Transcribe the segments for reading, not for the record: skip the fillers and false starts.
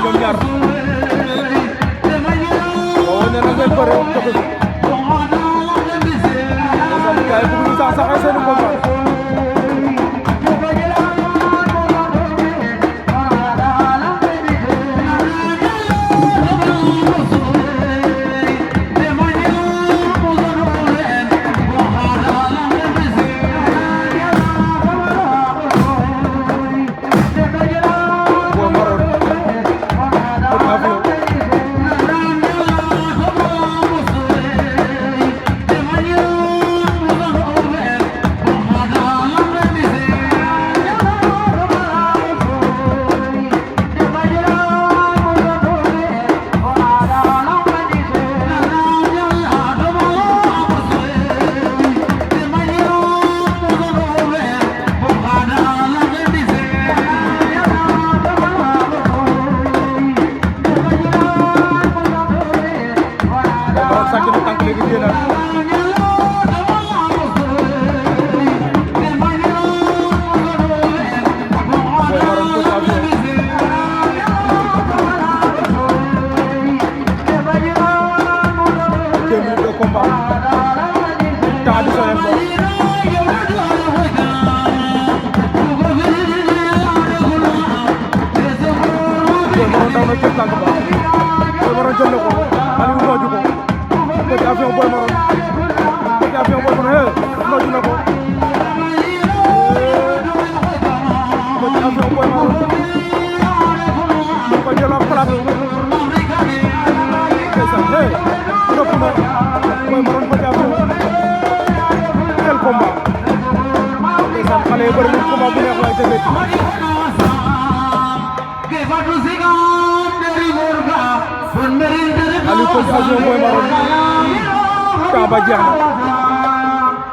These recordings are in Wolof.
ñoom ñaar waaw nee na ngeen bëre woon tëgg ndeysaan gars yi bëgg ñu sax saxee seeni combat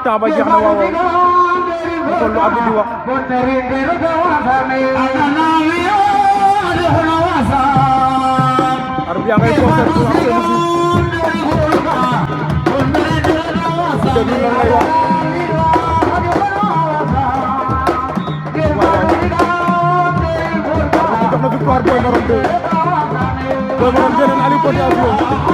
Tamba jeex na waaw kon lu am di wax arbi yaa ngay concert ak seen musique déglu lan lay wax waaw jox na victoire Boy Maroon 2 Boy Maroon jëleen Aliou Poté Avion